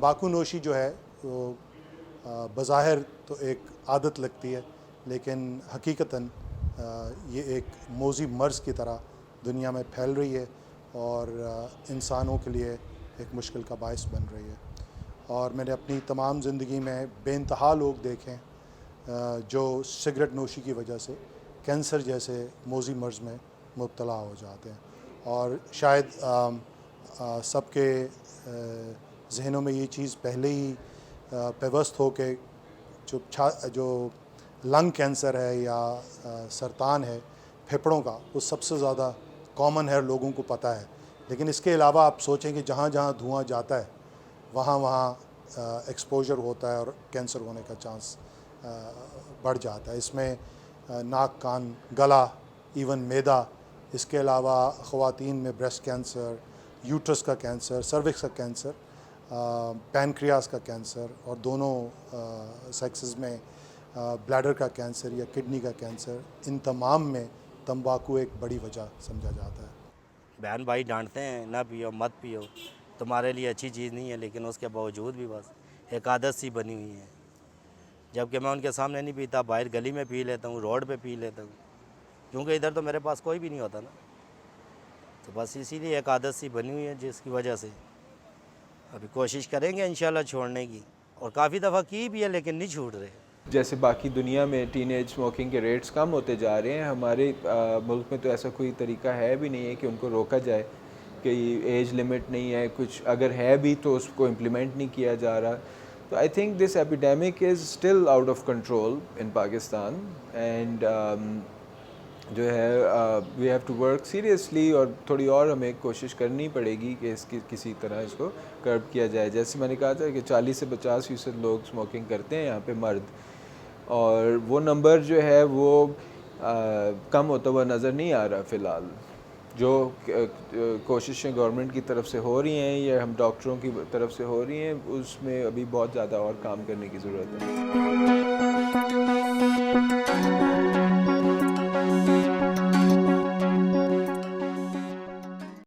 तंबाकू नोशी जो है वो बज़ाहिर तो एक आदत लगती है, लेकिन हकीकतन ये एक मोज़ी मर्ज़ की तरह दुनिया में फैल रही है और इंसानों के लिए एक मुश्किल का बायस बन रही है। और मैंने अपनी तमाम ज़िंदगी में बेइंतहा लोग देखे हैं जो सिगरेट नोशी की वजह से कैंसर जैसे मोज़ी मर्ज़ में मुब्तला हो जाते हैं। और शायद सबके ज़हनों में ये चीज़ पहले ही पेवस्त हो के जो लंग कैंसर है या सरतान है फेफड़ों का, वो सबसे ज़्यादा कॉमन है, लोगों को पता है। लेकिन इसके अलावा आप सोचें कि जहाँ जहाँ धुआं जाता है वहाँ वहाँ एक्सपोजर होता है और कैंसर होने का चांस बढ़ जाता है। इसमें नाक, कान, गला, इवन मैदा, इसके अलावा ख़वातीन में ब्रेस्ट कैंसर, यूट्रस का कैंसर, सर्विक्स का कैंसर, पैनक्रियास का कैंसर और दोनों सेक्सेस में ब्लैडर का कैंसर या किडनी का कैंसर, इन तमाम में तंबाकू एक बड़ी वजह समझा जाता है। बहन भाई डांटते हैं ना पियो मत पियो, तुम्हारे लिए अच्छी चीज़ नहीं है, लेकिन उसके बावजूद भी बस एक आदत सी बनी हुई है। जबकि मैं उनके सामने नहीं पीता, बाहर गली में पी लेता हूँ, रोड पे पी लेता हूँ, क्योंकि इधर तो मेरे पास कोई भी नहीं होता ना। तो बस इसीलिए एक आदत सी बनी हुई है, जिसकी वजह से अभी कोशिश करेंगे इंशाल्लाह छोड़ने की, और काफ़ी दफ़ा की भी है लेकिन नहीं छूट रहे। जैसे बाकी दुनिया में टीनेज स्मोकिंग के रेट्स कम होते जा रहे हैं, हमारे मुल्क में तो ऐसा कोई तरीका है भी नहीं है कि उनको रोका जाए, कि एज लिमिट नहीं है कुछ, अगर है भी तो उसको इम्प्लीमेंट नहीं किया जा रहा। तो I think this epidemic is still out of control in Pakistan and जो है we have to work seriously, और थोड़ी और हमें कोशिश करनी पड़ेगी कि इसकी किसी तरह इसको कर्ब किया जाए। जैसे मैंने कहा था कि 40 से 50% लोग स्मोकिंग करते हैं यहाँ पे मर्द, और वो नंबर जो है वो कम होता हुआ नज़र नहीं आ रहा फ़िलहाल। जो कोशिशें गवर्नमेंट की तरफ से हो रही हैं या हम डॉक्टरों की तरफ से हो रही हैं, उसमें अभी बहुत ज़्यादा और काम करने की ज़रूरत है।